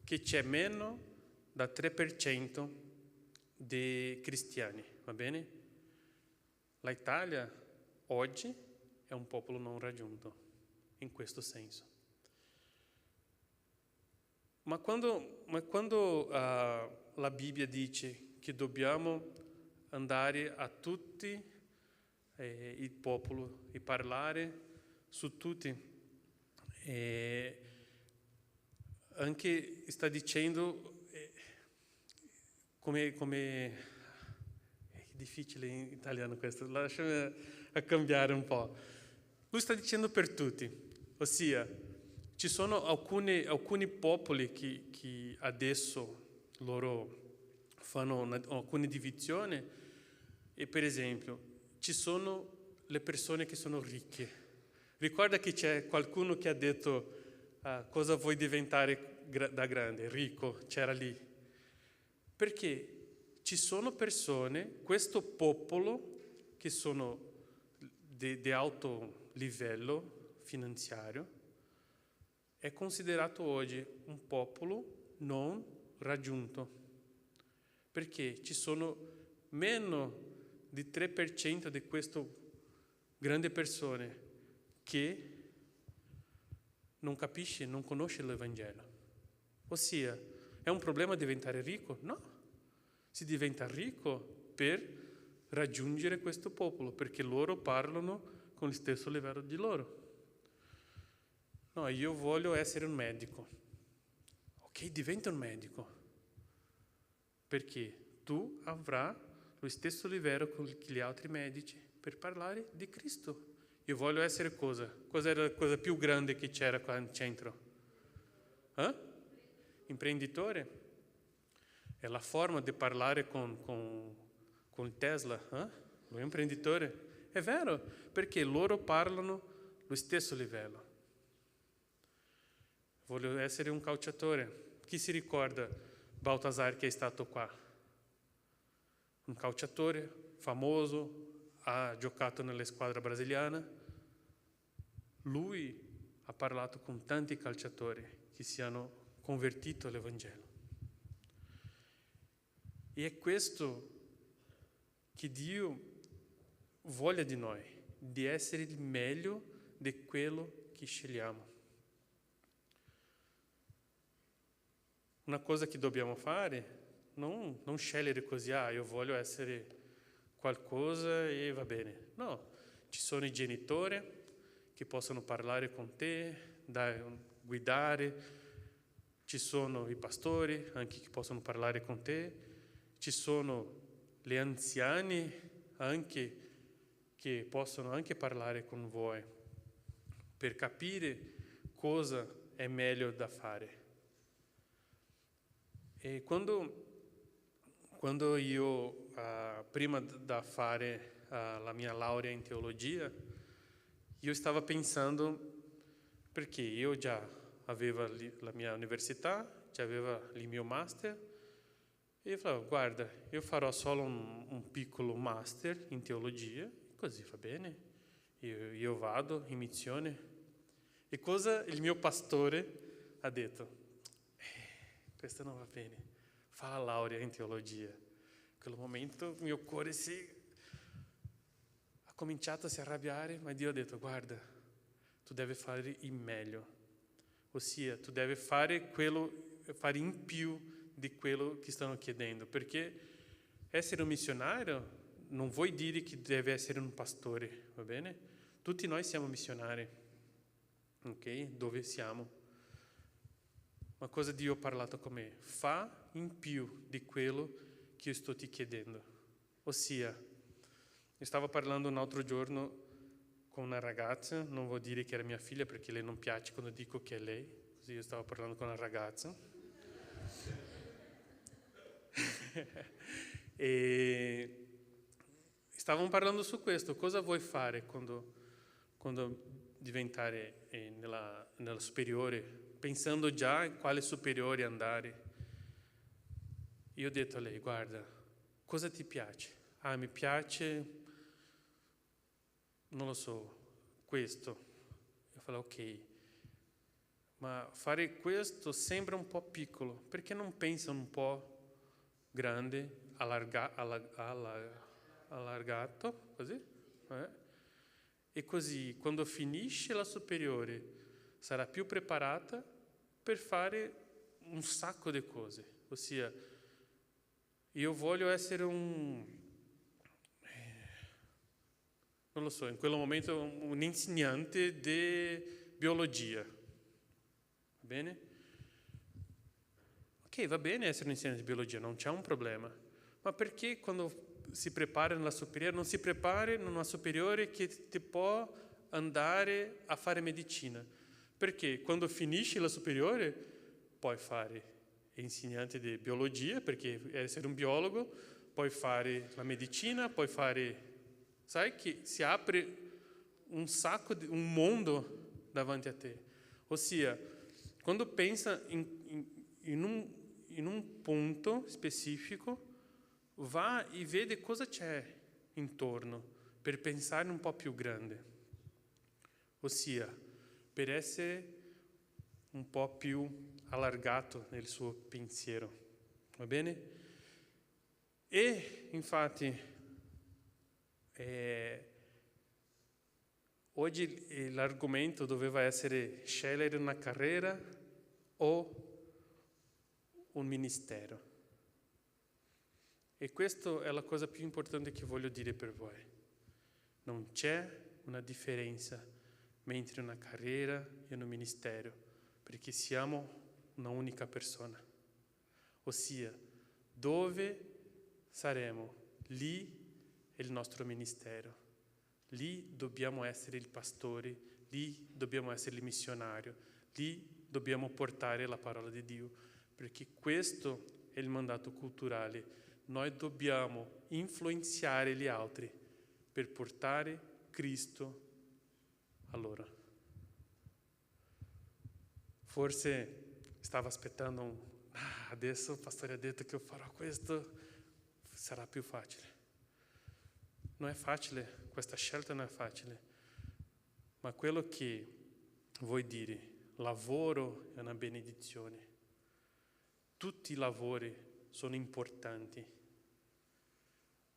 che c'è meno da 3% di cristiani, va bene? L'Italia oggi è un popolo non raggiunto, in questo senso. Ma quando la Bibbia dice che dobbiamo andare a tutti il popolo e parlare su tutti, anche sta dicendo come è difficile in italiano questo, lasciami cambiare un po'. Lui sta dicendo per tutti, ossia ci sono alcuni popoli che adesso loro fanno alcune divisioni e per esempio ci sono le persone che sono ricche. Ricorda che c'è qualcuno che ha detto cosa vuoi diventare da grande, ricco, c'era lì. Perché ci sono persone, questo popolo, che sono di alto livello finanziario, è considerato oggi un popolo non raggiunto, perché ci sono meno di 3% di queste grandi persone che non capisce, non conosce l'Evangelo. Ossia, è un problema diventare ricco? No, si diventa ricco per raggiungere questo popolo, perché loro parlano con lo stesso livello di loro. No, io voglio essere un medico. Ok, diventa un medico, perché tu avrai lo stesso livello con gli altri medici per parlare di Cristo. Io voglio essere cosa? Cos'era la cosa più grande che c'era qua in centro? Imprenditore. È la forma di parlare con Tesla. Lui è un imprenditore. È vero, perché loro parlano lo stesso livello. Voglio essere un calciatore. Chi si ricorda Baltazar che è stato qua? Un calciatore famoso, ha giocato nella squadra brasiliana. Lui ha parlato con tanti calciatori che si hanno convertito all'Evangelo. E è questo che Dio voglia di noi, di essere il meglio di quello che scegliamo. Una cosa che dobbiamo fare, non scegliere così, io voglio essere qualcosa e va bene. No, ci sono i genitori che possono parlare con te, guidare, ci sono i pastori anche che possono parlare con te, ci sono gli anziani anche che possono anche parlare con voi per capire cosa è meglio da fare. E quando io, prima da fare la mia laurea in teologia, io stavo pensando, perché io già avevo la mia università, già avevo il mio master, e io falavo, guarda, io farò solo un piccolo master in teologia, così va bene, io vado in missione. E cosa il mio pastore ha detto? Questo non va bene, fa la laurea in teologia. In quel momento il mio cuore ha cominciato a si arrabbiare, ma Dio ha detto, guarda, tu devi fare il meglio, ossia tu devi fare in più di quello che stanno chiedendo, perché essere un missionario non vuol dire che deve essere un pastore, va bene? Tutti noi siamo missionari, ok? Dove siamo? Ma cosa Dio ha parlato con me? Fa in più di quello che io sto ti chiedendo. Ossia, io stavo parlando un altro giorno con una ragazza, non vuol dire che era mia figlia perché lei non piace quando dico che è lei, così io stavo parlando con una ragazza. E stavamo parlando su questo, cosa vuoi fare quando diventare nella superiore, pensando già in quale superiore andare. Io ho detto a lei, guarda, cosa ti piace? Mi piace, non lo so, questo. Io falei, ok, ma fare questo sembra un po' piccolo, perché non pensa un po' grande, allargato, così? E così, quando finisce la superiore, sarà più preparata per fare un sacco di cose. Ossia, io voglio essere non lo so, in quel momento un insegnante di biologia. Va bene? Ok, va bene essere un insegnante di biologia, non c'è un problema. Ma perché quando si prepara nella superiore, non si prepara in una superiore che ti può andare a fare medicina? Perché quando finisci la superiore puoi fare insegnante di biologia, perché essere un biologo, puoi fare la medicina, puoi fare... Sai che si apre un mondo davanti a te. Ossia, quando pensa in un punto specifico, va e vede cosa c'è intorno per pensare un po' più grande, ossia per essere un po' più allargato nel suo pensiero, va bene? E infatti oggi l'argomento doveva essere scegliere una carriera o un ministero. E questa è la cosa più importante che voglio dire per voi. Non c'è una differenza mentre una carriera e un ministero, perché siamo una unica persona. Ossia, dove saremo, lì è il nostro ministero. Lì dobbiamo essere il pastore, lì dobbiamo essere il missionario, lì dobbiamo portare la parola di Dio, perché questo è il mandato culturale. Noi dobbiamo influenzare gli altri per portare Cristo a loro. Forse stavo aspettando adesso il pastore ha detto che io farò questo, sarà più facile. Non è facile, questa scelta non è facile, ma quello che vuoi dire, lavoro è una benedizione. Tutti i lavori sono importanti,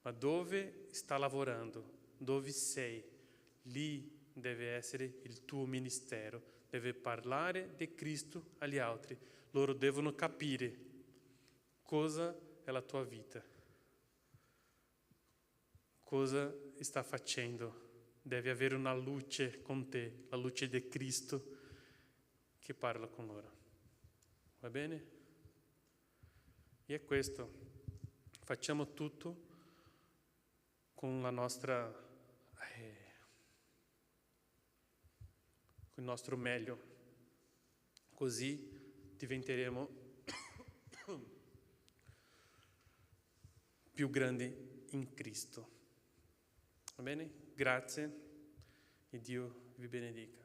ma dove sta lavorando, dove sei, lì deve essere il tuo ministero, deve parlare di Cristo agli altri. Loro devono capire cosa è la tua vita, cosa sta facendo. Devi avere una luce con te, la luce di Cristo che parla con loro. Va bene? E è questo. Facciamo tutto con la nostra, con il nostro meglio. Così diventeremo più grandi in Cristo. Va bene? Grazie e Dio vi benedica.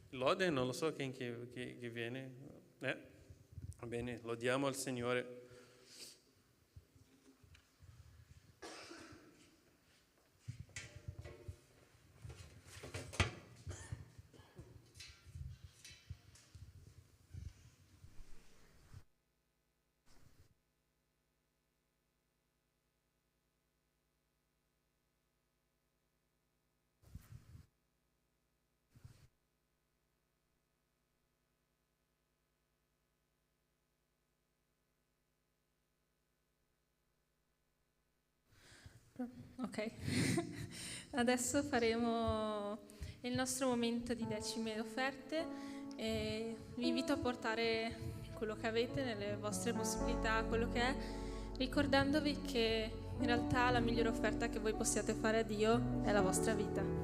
Lode, non lo so chi che viene. Va bene, lodiamo al Signore. Ok, adesso faremo il nostro momento di decime offerte e vi invito a portare quello che avete nelle vostre possibilità, quello che è, ricordandovi che in realtà la migliore offerta che voi possiate fare a Dio è la vostra vita.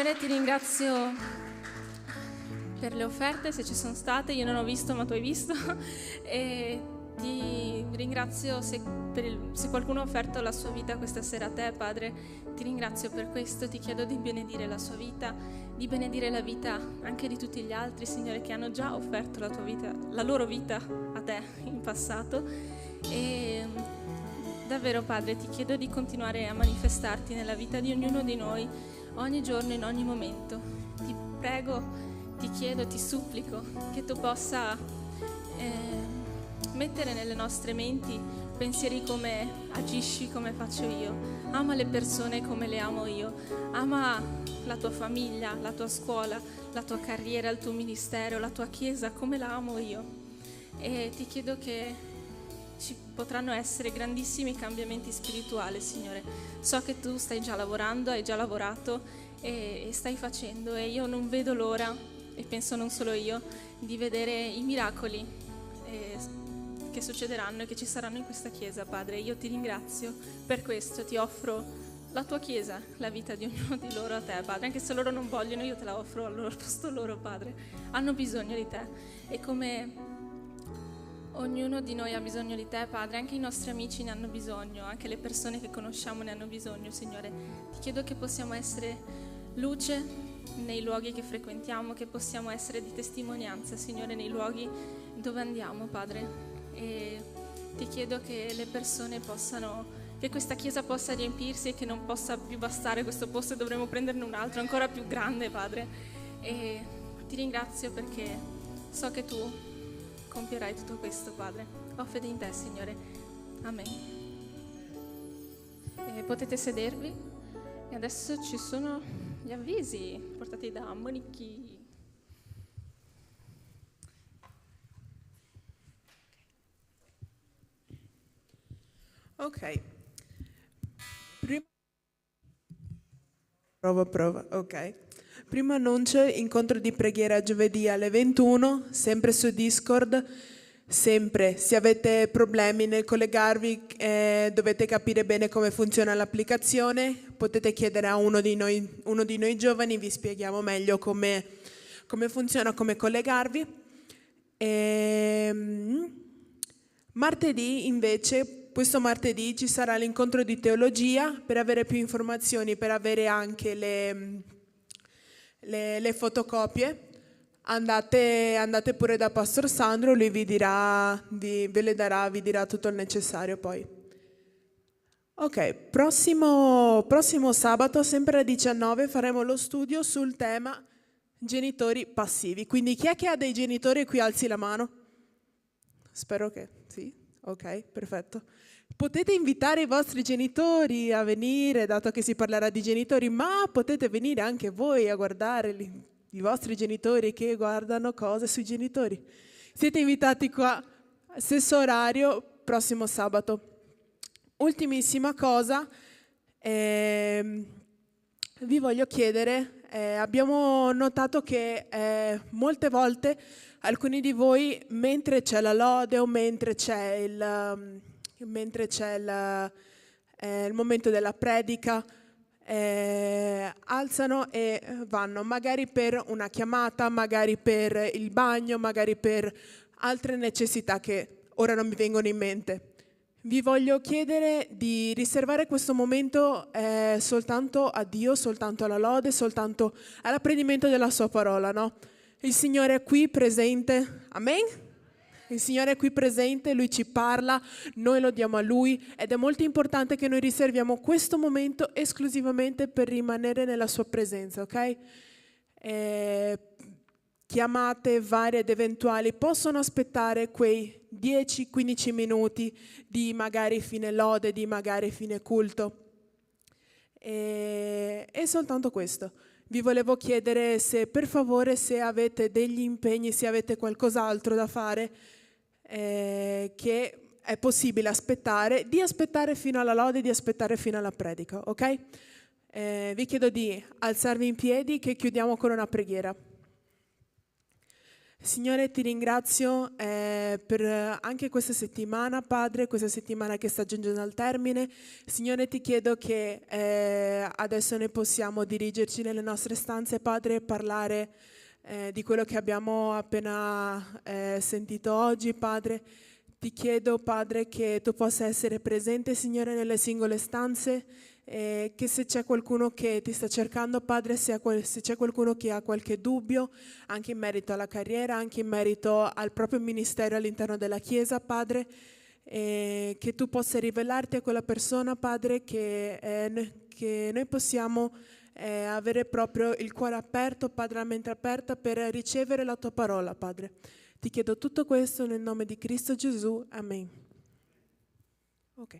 Signore, ti ringrazio per le offerte, se ci sono state, io non ho visto ma tu hai visto, e ti ringrazio se qualcuno ha offerto la sua vita questa sera a te, Padre, ti ringrazio per questo, ti chiedo di benedire la sua vita, di benedire la vita anche di tutti gli altri, Signore, che hanno già offerto la tua vita, la loro vita a te in passato, e davvero, Padre, ti chiedo di continuare a manifestarti nella vita di ognuno di noi, ogni giorno, in ogni momento. Ti prego, ti chiedo, ti supplico che tu possa mettere nelle nostre menti pensieri come agisci, come faccio io. Ama le persone come le amo io. Ama la tua famiglia, la tua scuola, la tua carriera, il tuo ministero, la tua chiesa come la amo io. E ti chiedo che ci potranno essere grandissimi cambiamenti spirituali, Signore. So che tu stai già lavorando, hai già lavorato e stai facendo, e io non vedo l'ora, e penso non solo io, di vedere i miracoli che succederanno e che ci saranno in questa chiesa, Padre. Io ti ringrazio per questo, ti offro la tua chiesa, la vita di ognuno di loro a te, Padre. Anche se loro non vogliono, io te la offro al posto loro, Padre. Hanno bisogno di te, e come ognuno di noi ha bisogno di te, Padre, anche i nostri amici ne hanno bisogno, anche le persone che conosciamo ne hanno bisogno, Signore. Ti chiedo che possiamo essere luce nei luoghi che frequentiamo, che possiamo essere di testimonianza, Signore, nei luoghi dove andiamo, Padre. E ti chiedo che le persone che questa chiesa possa riempirsi e che non possa più bastare questo posto e dovremo prenderne un altro ancora più grande, Padre. E ti ringrazio perché so che tu compierai tutto questo, Padre. Ho fede in te, Signore. Amen. Potete sedervi, e adesso ci sono gli avvisi portati da Monichi. Ok. Prova. Ok. Primo annuncio: incontro di preghiera giovedì alle 21, sempre su Discord. Sempre, se avete problemi nel collegarvi, dovete capire bene come funziona l'applicazione, potete chiedere a uno di noi giovani, vi spieghiamo meglio come funziona, come collegarvi. Martedì invece, questo martedì ci sarà l'incontro di teologia. Per avere più informazioni, per avere anche le fotocopie, andate pure da Pastor Sandro, lui vi dirà tutto il necessario poi. Ok, prossimo sabato, sempre alle 19, faremo lo studio sul tema genitori passivi. Quindi chi è che ha dei genitori qui? Alzi la mano. Spero che sì. Ok, perfetto. Potete invitare i vostri genitori a venire, dato che si parlerà di genitori, ma potete venire anche voi a guardare i vostri genitori che guardano cose sui genitori. Siete invitati qua, stesso orario, prossimo sabato. Ultimissima cosa, vi voglio chiedere, abbiamo notato che molte volte alcuni di voi, mentre c'è la lode o mentre c'è il momento della predica, alzano e vanno, magari per una chiamata, magari per il bagno, magari per altre necessità che ora non mi vengono in mente. Vi voglio chiedere di riservare questo momento soltanto a Dio, soltanto alla lode, soltanto all'apprendimento della sua parola, no? Il Signore è qui presente, amen? Il Signore è qui presente, Lui ci parla, noi lo diamo a Lui, ed è molto importante che noi riserviamo questo momento esclusivamente per rimanere nella sua presenza, ok? Chiamate varie ed eventuali possono aspettare quei 10-15 minuti di magari fine lode, di magari fine culto. E soltanto questo. Vi volevo chiedere se per favore, se avete degli impegni, se avete qualcos'altro da fare, che è possibile aspettare, di aspettare fino alla lode, di aspettare fino alla predica, ok? Vi chiedo di alzarvi in piedi che chiudiamo con una preghiera. Signore, ti ringrazio per anche questa settimana, Padre, questa settimana che sta giungendo al termine. Signore, ti chiedo che adesso noi possiamo dirigerci nelle nostre stanze, Padre, e parlare di quello che abbiamo appena sentito oggi, Padre. Ti chiedo, Padre, che tu possa essere presente, Signore, nelle singole stanze, che se c'è qualcuno che ti sta cercando, Padre, se c'è qualcuno che ha qualche dubbio, anche in merito alla carriera, anche in merito al proprio ministero all'interno della Chiesa, Padre, che tu possa rivelarti a quella persona, Padre, che noi possiamo avere proprio il cuore aperto, Padre, la mente aperta per ricevere la tua parola, Padre. Ti chiedo tutto questo nel nome di Cristo Gesù. Amen. Ok.